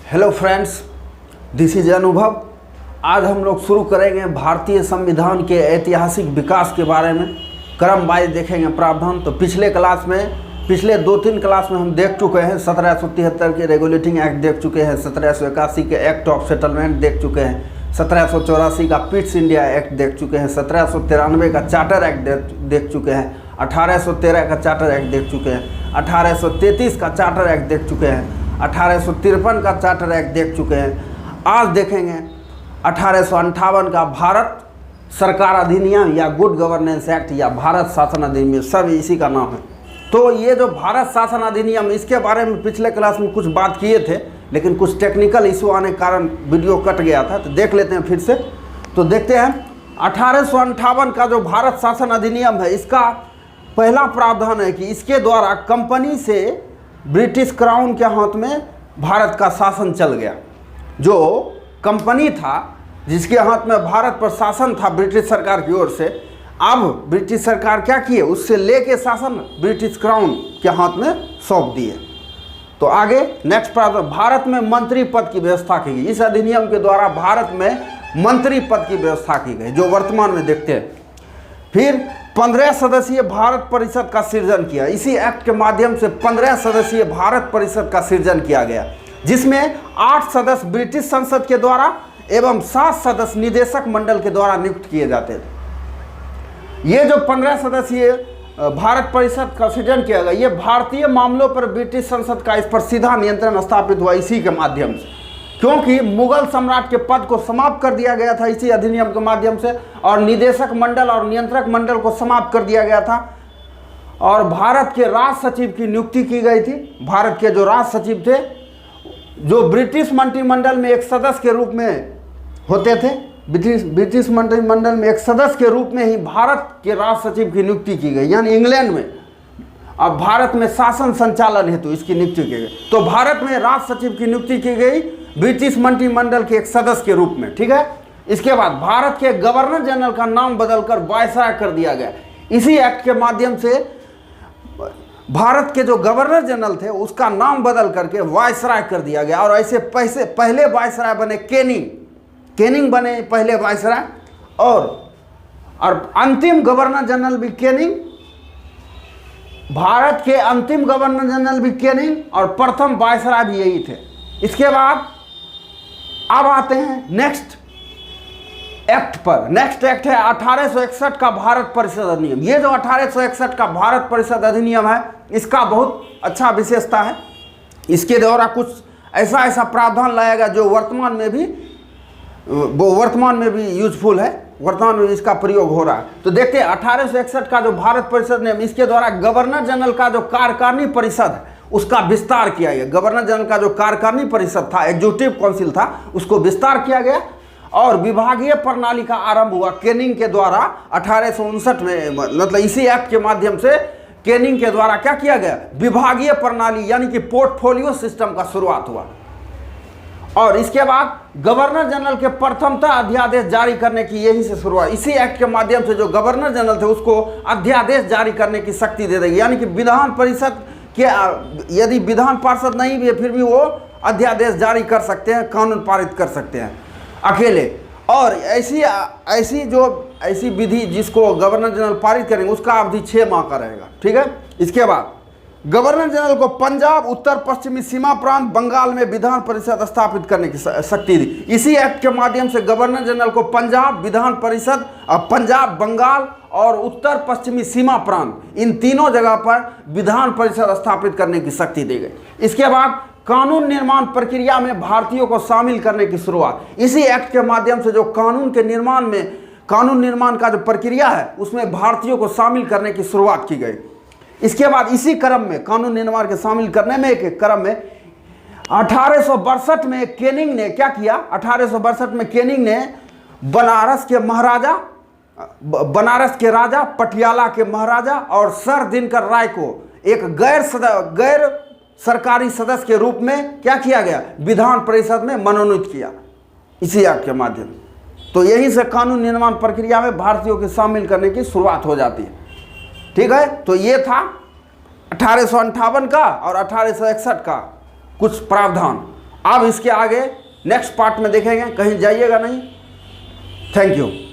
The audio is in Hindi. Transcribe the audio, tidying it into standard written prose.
हेलो फ्रेंड्स, दिस इज अनुभव। आज हम लोग शुरू करेंगे भारतीय संविधान के ऐतिहासिक विकास के बारे में। क्रम वाइज देखेंगे प्रावधान। तो पिछले 2-3 क्लास में हम देख चुके हैं 1773 के रेगुलेटिंग एक्ट देख चुके हैं, 1781 के एक्ट ऑफ सेटलमेंट देख चुके हैं, 1784 का पिट्स इंडिया एक्ट देख चुके हैं, 1793 का चार्टर एक्ट देख चुके हैं, 1813 का चार्टर एक्ट देख चुके हैं, 1833 का चार्टर एक्ट देख चुके हैं, 1853 का चार्टर एक्ट देख चुके हैं। आज देखेंगे 1858 का भारत सरकार अधिनियम या गुड गवर्नेंस एक्ट या भारत शासन अधिनियम, सब इसी का नाम है। तो ये जो भारत शासन अधिनियम, इसके बारे में पिछले क्लास में कुछ बात किए थे, लेकिन कुछ टेक्निकल इशू आने के कारण वीडियो कट गया था। तो देख लेते हैं फिर से। तो देखते हैं 1858 का जो भारत शासन अधिनियम है, इसका पहला प्रावधान है कि इसके द्वारा कंपनी से ब्रिटिश क्राउन के हाथ में भारत का शासन चल गया। जो कंपनी था जिसके हाथ में भारत पर शासन था ब्रिटिश सरकार की ओर से, अब ब्रिटिश सरकार क्या किए, उससे लेके शासन ब्रिटिश क्राउन के हाथ में सौंप दिए। तो आगे नेक्स्ट प्रावधान, भारत में मंत्री पद की व्यवस्था की गई। इस अधिनियम के द्वारा भारत में मंत्री पद की व्यवस्था की गई, जो वर्तमान में देखते हैं। फिर 15 सदस्यीय भारत परिषद का सृजन किया। इसी एक्ट के माध्यम से 15 सदस्यीय भारत परिषद का सृजन किया गया, जिसमें 8 सदस्य ब्रिटिश संसद के द्वारा एवं 7 सदस्य निदेशक मंडल के द्वारा नियुक्त किए जाते थे। ये जो 15 सदस्यीय भारत परिषद का सृजन किया गया, ये भारतीय मामलों पर ब्रिटिश संसद का इस पर सीधा नियंत्रण स्थापित हुआ इसी के माध्यम से, क्योंकि मुगल सम्राट के पद को समाप्त कर दिया गया था इसी अधिनियम के माध्यम से, और निदेशक मंडल और नियंत्रक मंडल को समाप्त कर दिया गया था, और भारत के राज सचिव की नियुक्ति की गई थी। भारत के जो राज सचिव थे, जो ब्रिटिश मंत्रिमंडल में एक सदस्य के रूप में होते थे, ब्रिटिश मंत्रिमंडल में एक सदस्य के रूप में ही भारत के राज सचिव की नियुक्ति की गई, यानी इंग्लैंड में। अब भारत में शासन संचालन हेतु इसकी नियुक्ति की गई। तो भारत में राज सचिव की नियुक्ति की गई ब्रिटिश मंत्रिमंडल के एक सदस्य के रूप में, ठीक है। इसके बाद भारत के गवर्नर जनरल का नाम बदलकर वायसराय कर दिया गया। इसी एक्ट के माध्यम से भारत के जो गवर्नर जनरल थे उसका नाम बदल करके वायसराय कर दिया गया। और ऐसे पहले वायसराय बने कैनिंग बने पहले वायसराय, और अंतिम गवर्नर जनरल भी कैनिंग। भारत के अंतिम गवर्नर जनरल भी कैनिंग और प्रथम वायसराय भी यही थे। इसके बाद अब आते हैं नेक्स्ट एक्ट पर। नेक्स्ट एक्ट है 1861 का भारत परिषद अधिनियम। ये जो 1861 का भारत परिषद अधिनियम है, इसका बहुत अच्छा विशेषता है। इसके द्वारा कुछ ऐसा प्रावधान लाया गया जो वर्तमान में भी यूजफुल है, वर्तमान में इसका प्रयोग हो रहा है। तो देखते हैं 1861 का जो भारत परिषद नियम, इसके द्वारा गवर्नर जनरल का जो कार्यकारिणी परिषद है उसका विस्तार किया गया। गवर्नर जनरल का जो कार्यकारिणी परिषद था, एग्जीक्यूटिव काउंसिल था, उसको विस्तार किया गया और विभागीय प्रणाली का आरंभ हुआ कैनिंग के द्वारा 1859 में। मतलब इसी एक्ट के माध्यम से कैनिंग के द्वारा क्या किया गया, विभागीय प्रणाली यानी कि पोर्टफोलियो सिस्टम का शुरुआत हुआ। और इसके बाद गवर्नर जनरल के प्रथमतः अध्यादेश जारी करने की यही से शुरुआत। इसी एक्ट के माध्यम से जो गवर्नर जनरल थे उसको अध्यादेश जारी करने की शक्ति दे देगी, यानी कि विधान परिषद के यदि विधान पार्षद नहीं भी है फिर भी वो अध्यादेश जारी कर सकते हैं, कानून पारित कर सकते हैं अकेले। और ऐसी विधि जिसको गवर्नर जनरल पारित करेंगे उसका अवधि 6 माह का रहेगा, ठीक है। इसके बाद गवर्नर जनरल को पंजाब, उत्तर पश्चिमी सीमा प्रांत, बंगाल में विधान परिषद स्थापित करने की शक्ति दी। इसी एक्ट के माध्यम से गवर्नर जनरल को पंजाब विधान परिषद, पंजाब, बंगाल और उत्तर पश्चिमी सीमा प्रांत, इन तीनों जगह पर विधान परिषद स्थापित करने की शक्ति दी गई। इसके बाद कानून निर्माण प्रक्रिया में भारतीयों को शामिल करने की शुरुआत। इसी एक्ट के माध्यम से जो कानून निर्माण का जो प्रक्रिया है उसमें भारतीयों को शामिल करने की शुरुआत की गई। इसके बाद इसी क्रम में कानून निर्माण के शामिल करने में एक क्रम में 1862 में कैनिंग ने क्या किया, 1862 में कैनिंग ने बनारस के राजा, पटियाला के महाराजा और सर दिनकर राय को एक गैर सरकारी सदस्य के रूप में क्या किया गया, विधान परिषद में मनोनीत किया इसी एक्ट के माध्यम। तो यहीं से कानून निर्माण प्रक्रिया में भारतीयों के शामिल करने की शुरुआत हो जाती है, ठीक है। तो ये था 1858 का और 1861 का कुछ प्रावधान। अब इसके आगे नेक्स्ट पार्ट में देखेंगे, कहीं जाइएगा नहीं। Thank you.